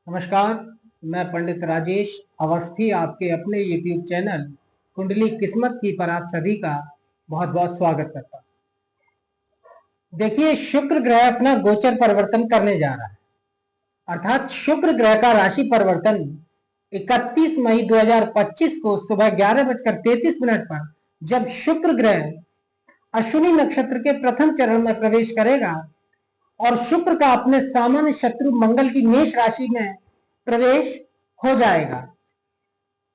नमस्कार। मैं पंडित राजेश अवस्थी आपके अपने YouTube चैनल कुंडली किस्मत की पर आप सभी का बहुत बहुत स्वागत करता हूं। देखिए, शुक्र ग्रह अपना गोचर परिवर्तन करने जा रहा है, अर्थात शुक्र ग्रह का राशि परिवर्तन 31 मई 2025 को सुबह 11:33 पर जब शुक्र ग्रह अश्विनी नक्षत्र के प्रथम चरण में प्रवेश करेगा और शुक्र का अपने सामान्य शत्रु मंगल की मेष राशि में प्रवेश हो जाएगा,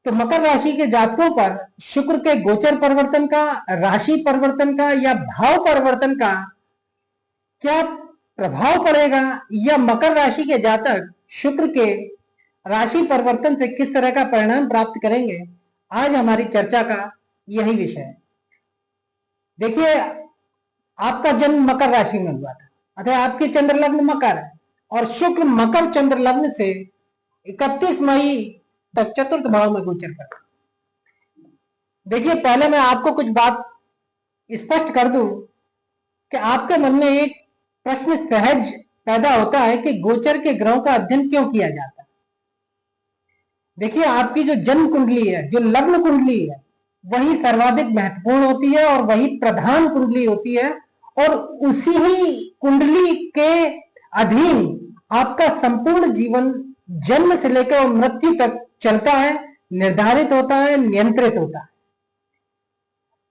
तो मकर राशि के जातकों पर शुक्र के गोचर परिवर्तन का, राशि परिवर्तन का या भाव परिवर्तन का क्या प्रभाव पड़ेगा, या मकर राशि के जातक शुक्र के राशि परिवर्तन से किस तरह का परिणाम प्राप्त करेंगे, आज हमारी चर्चा का यही विषय है। देखिए, आपका जन्म मकर राशि में हुआ था, अतः आपकी चंद्र लग्न मकर है और शुक्र मकर चंद्र लग्न से 31 मई तक चतुर्थ भाव में गोचर कर। देखिए, पहले मैं आपको कुछ बात स्पष्ट कर दूं कि आपके मन में एक प्रश्न सहज पैदा होता है कि गोचर के ग्रहों का अध्ययन क्यों किया जाता है। देखिए, आपकी जो जन्म कुंडली है, जो लग्न कुंडली है, वही सर्वाधिक महत्वपूर्ण होती है और वही प्रधान कुंडली होती है, और उसी ही कुंडली के अधीन आपका संपूर्ण जीवन जन्म से लेकर मृत्यु तक चलता है, निर्धारित होता है, नियंत्रित होता है।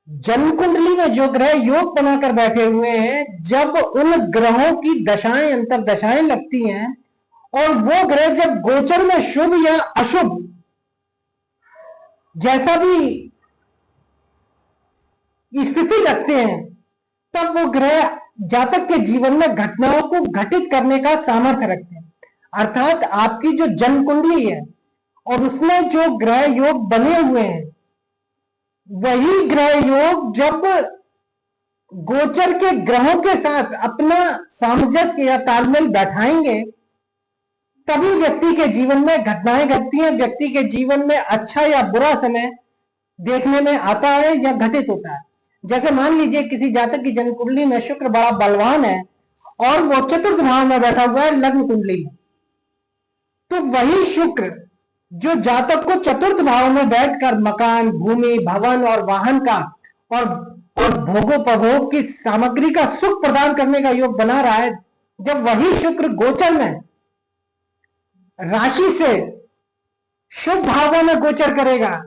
जन्म कुंडली में जो ग्रह योग बनाकर बैठे हुए हैं, जब उन ग्रहों की दशाएं अंतरदशाएं लगती हैं और वो ग्रह जब गोचर में शुभ या अशुभ जैसा भी स्थिति रखते हैं, तब वो ग्रह जातक के जीवन में घटनाओं को घटित करने का सामर्थ्य रखते हैं। अर्थात आपकी जो जन्म कुंडली है और उसमें जो ग्रह योग बने हुए हैं, वही ग्रह योग जब गोचर के ग्रहों के साथ अपना सामंजस्य या तालमेल बैठाएंगे, तभी व्यक्ति के जीवन में घटनाएं घटती हैं, व्यक्ति के जीवन में अच्छा या बुरा समय देखने में आता है या घटित होता है। जैसे मान लीजिए किसी जातक की जन्म कुंडली में शुक्र बड़ा बलवान है और वो चतुर्थ भाव में बैठा हुआ है लग्न कुंडली में, तो वही शुक्र जो जातक को चतुर्थ भाव में बैठकर मकान, भूमि, भवन और वाहन का और भोगोपभोग की सामग्री का सुख प्रदान करने का योग बना रहा है, जब वही शुक्र गोचर में राशि से शुभ भावों में गोचर करेगा,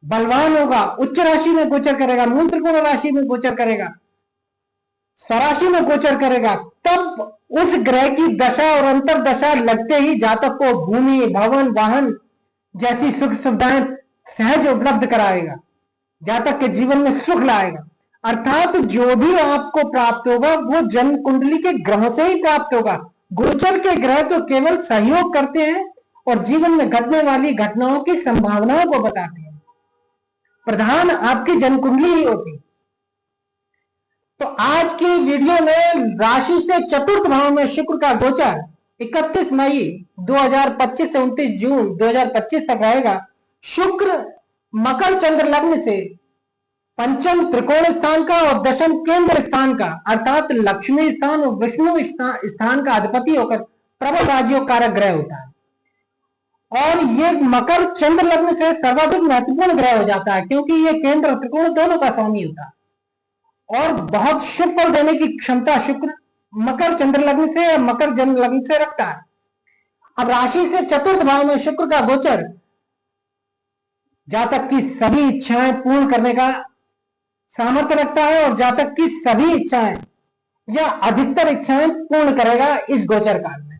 बलवान होगा, उच्च राशि में गोचर करेगा, मूल त्रिकोण राशि में गोचर करेगा, स्वराशि में गोचर करेगा, तब उस ग्रह की दशा और अंतरदशा लगते ही जातक को भूमि, भवन, वाहन जैसी सुख सुविधाएं सहज उपलब्ध कराएगा, जातक के जीवन में सुख लाएगा। अर्थात जो भी आपको प्राप्त होगा वो जन्म कुंडली के ग्रहों से ही प्राप्त होगा। गोचर के ग्रह तो केवल सहयोग करते हैं और जीवन में घटने वाली घटनाओं की संभावनाओं को बताते हैं, प्रधान आपकी जन्म कुंडली ही होती है। तो आज की वीडियो में राशि से चतुर्थ भाव में शुक्र का गोचर 31 मई 2025 से 29 जून 2025 तक रहेगा। शुक्र मकर चंद्र लग्न से पंचम त्रिकोण स्थान का और दशम केंद्र स्थान का, अर्थात लक्ष्मी स्थान और विष्णु स्थान का अधिपति होकर प्रबल राजयोग कारक ग्रह होता है, और ये मकर चंद्र लग्न से सर्वाधिक महत्वपूर्ण ग्रह हो जाता है, क्योंकि ये केंद्र और त्रिकोण दोनों का स्वामी होता है और बहुत शुभ फल देने की क्षमता शुक्र मकर चंद्र लग्न से या मकर जन्म लग्न से रखता है। अब राशि से चतुर्थ भाव में शुक्र का गोचर जातक की सभी इच्छाएं पूर्ण करने का सामर्थ्य रखता है और जातक की सभी इच्छाएं या अधिकतर इच्छाएं पूर्ण करेगा। इस गोचर काल में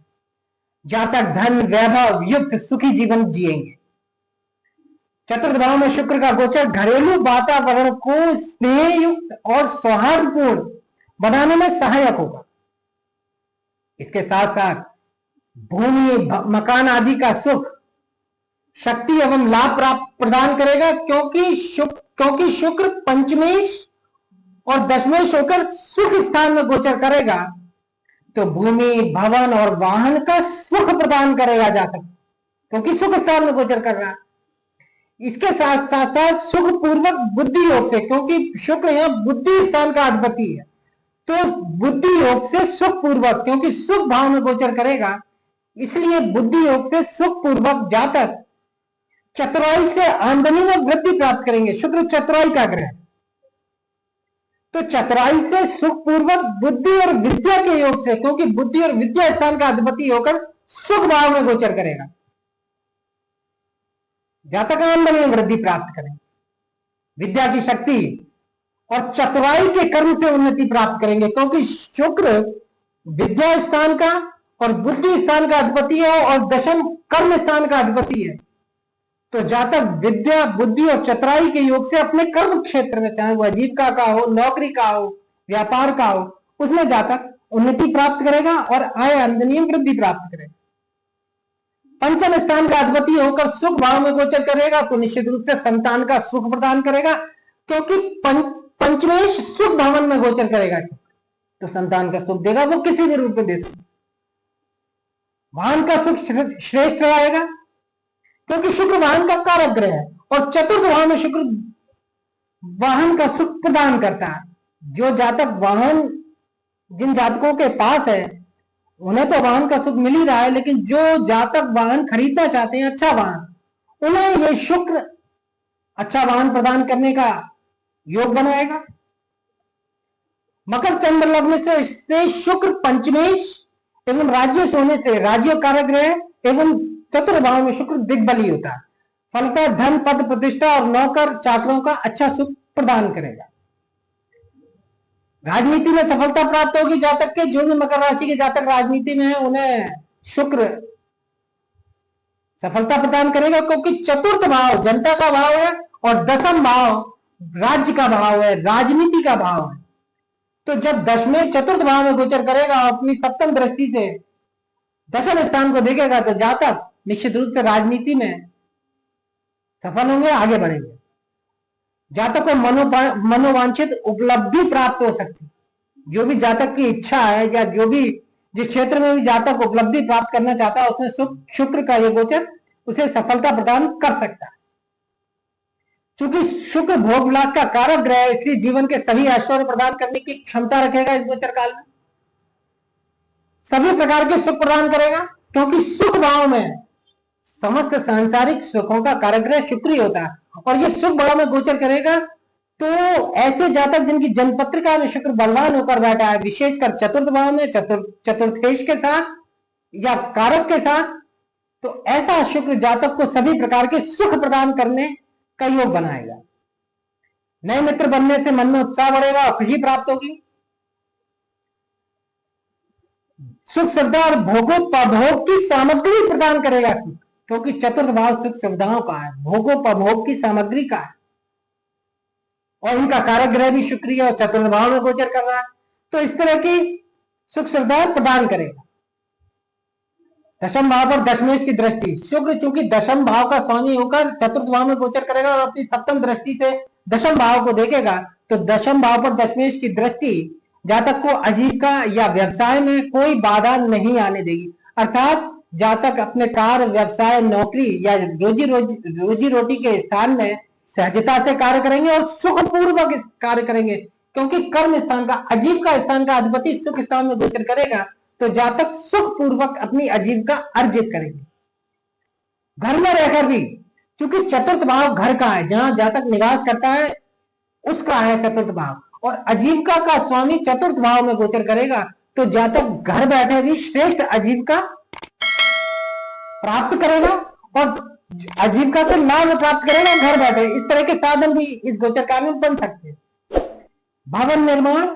जातक धन, वैभव युक्त सुखी जीवन जिएंगे। चतुर्थ भाव में शुक्र का गोचर घरेलू वातावरण को स्नेहयुक्त और सौहार्दपूर्ण बनाने में सहायक होगा। इसके साथ साथ भूमि, मकान आदि का सुख, शक्ति एवं लाभ प्राप्त प्रदान करेगा, क्योंकि शुक्र पंचमेश और दशमेश होकर सुख स्थान में गोचर करेगा, तो भूमि, भवन और वाहन का सुख प्रदान करेगा जातक, क्योंकि सुख स्थान में गोचर कर रहा है। इसके साथ साथ सुख पूर्वक बुद्धि योग से, क्योंकि शुक्र यहां बुद्धि स्थान का अधिपति है, तो बुद्धि योग से सुख पूर्वक, क्योंकि सुख भाव में गोचर करेगा, इसलिए बुद्धि योग से सुख पूर्वक जातक चतुराई से आमदनी में वृद्धि प्राप्त करेंगे। शुक्र चतुराई का ग्रह, तो चतुराई से सुख पूर्वक बुद्धि और विद्या के योग से, क्योंकि बुद्धि और विद्या स्थान का अधिपति होकर सुख भाव में गोचर करेगा, जातक आमदनी में वृद्धि प्राप्त करेंगे, विद्या की शक्ति और चतुराई के कर्म से उन्नति प्राप्त करेंगे, क्योंकि शुक्र विद्या स्थान का और बुद्धि स्थान का अधिपति है और दशम कर्म स्थान का अधिपति है। तो जातक विद्या, बुद्धि और चतुराई के योग से अपने कर्म क्षेत्र में, चाहे वो आजीविका का हो, नौकरी का हो, व्यापार का हो, उसमें जातक उन्नति प्राप्त करेगा और आय आमदनी में वृद्धि प्राप्त करेगा। पंचम स्थान का अधिपति होकर सुख भाव में गोचर करेगा तो निश्चित रूप से संतान का सुख प्रदान करेगा, क्योंकि पंचमेश सुख भवन में गोचर करेगा तो संतान का सुख देगा, वो किसी भी रूप में दे सकता। वाहन का सुख श्रेष्ठ रहेगा, क्योंकि शुक्र वाहन का कारक ग्रह है और चतुर्थ भाव में शुक्र वाहन का सुख प्रदान करता है। जो जातक वाहन, जिन जातकों के पास है उन्हें तो वाहन का सुख मिल ही रहा है, लेकिन जो जातक वाहन खरीदना चाहते हैं, अच्छा वाहन, उन्हें यह शुक्र अच्छा वाहन प्रदान करने का योग बनाएगा। मकर चंद्र लग्न से शुक्र पंचमेश एवं राज्य होने से राज्य कारक ग्रह एवं चतुर्थ भाव में शुक्र दिग्बली होता है। फलतः धन, पद, प्रतिष्ठा और नौकर चाकरों का अच्छा सुख प्रदान करेगा। राजनीति में सफलता प्राप्त होगी जातक के, जो भी मकर राशि के जातक राजनीति में है उन्हें शुक्र सफलता प्रदान करेगा, क्योंकि चतुर्थ भाव जनता का भाव है और दशम भाव राज्य का भाव है, राजनीति का भाव है। तो जब दशमें चतुर्थ भाव में गोचर करेगा और अपनी सप्तम दृष्टि से दशम स्थान को देखेगा तो जातक निश्चित रूप से राजनीति में सफल होंगे, आगे बढ़ेंगे। जातक को मनोवांछित उपलब्धि प्राप्त हो सकती, जो भी जातक की इच्छा है या जो भी जिस क्षेत्र में भी जातक उपलब्धि प्राप्त करना चाहता है उसमें शुक्र का ये गोचर उसे सफलता प्रदान कर सकता है। चूंकि शुक्र भोग विलास का कारक ग्रह है, इसलिए जीवन के सभी ऐश्वर्य प्रदान करने की क्षमता रखेगा। इस गोचर काल में सभी प्रकार के सुख प्रदान करेगा, क्योंकि सुख भाव में समस्त सांसारिक सुखों का कारक ग्रह शुक्र ही होता है और ये सुख भाव में गोचर करेगा। तो ऐसे जातक जिनकी जन्मपत्रिका में शुक्र बलवान होकर बैठा है, विशेषकर चतुर्थ भाव में चतुर्थेश के साथ या कारक के साथ, तो ऐसा शुक्र जातक को सभी प्रकार के सुख प्रदान करने का योग बनाएगा। नए मित्र बनने से मन में उत्साह बढ़ेगा और खुशी प्राप्त होगी। सुख सुविधा और भोगोपभोग की सामग्री प्रदान करेगा, क्योंकि चतुर्थ भाव सुख सुविधाओं का है, भोगोपभोग की सामग्री का है और इनका कारक ग्रह भी शुक्र है और चतुर्थ भाव में गोचर कर रहा है, तो इस तरह की सुख सुविधाएं प्रदान करेगा। दशम भाव पर दशमेश की दृष्टि, शुक्र चूंकि दशम भाव का स्वामी होकर चतुर्थ भाव में गोचर करेगा और अपनी सप्तम दृष्टि से दशम भाव को देखेगा, तो दशम भाव पर दशमेश की दृष्टि जातक को आजीविका या व्यवसाय में कोई बाधा नहीं आने देगी। अर्थात जातक अपने कार्य, व्यवसाय, नौकरी या रोजी रोटी के स्थान में सहजता से कार्य करेंगे और सुखपूर्वक कार्य करेंगे, क्योंकि कर्म स्थान का, आजीविका स्थान का अधिपति सुख स्थान में गोचर करेगा, तो जातक सुखपूर्वक अपनी आजीविका अर्जित करेंगे। घर में रहकर भी, क्योंकि चतुर्थ भाव घर का है, जहां जातक निवास करता है उसका है चतुर्थ भाव, और आजीविका का स्वामी चतुर्थ भाव में गोचर करेगा, तो जातक घर बैठे भी श्रेष्ठ आजीविका प्राप्त करेगा और आजीविका से लाभ प्राप्त करेगा घर बैठे। इस तरह के साधन भी इस गोचर काल में बन सकते हैं। भवन निर्माण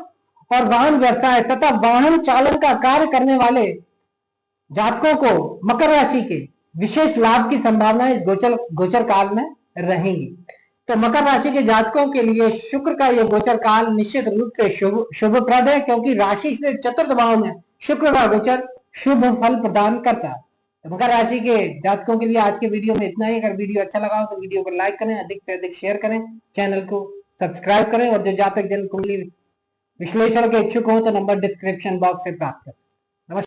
और वाहन व्यवसाय तथा वाहन चालन का कार्य करने वाले जातकों को मकर राशि के विशेष लाभ की संभावना इस गोचर काल में रहेंगी। तो मकर राशि के जातकों के लिए शुक्र का यह गोचर काल निश्चित रूप से शुभप्रद है, क्योंकि राशि से चतुर्थ भाव में शुक्र का गोचर शुभ फल प्रदान करता है। तो मकर राशि के जातकों के लिए आज के वीडियो में इतना ही। अगर वीडियो अच्छा लगा हो तो वीडियो को लाइक करें, अधिक से अधिक शेयर करें, चैनल को सब्सक्राइब करें और जो जातक जन कुंडली विश्लेषण के इच्छुक हो तो नंबर डिस्क्रिप्शन बॉक्स से प्राप्त करें।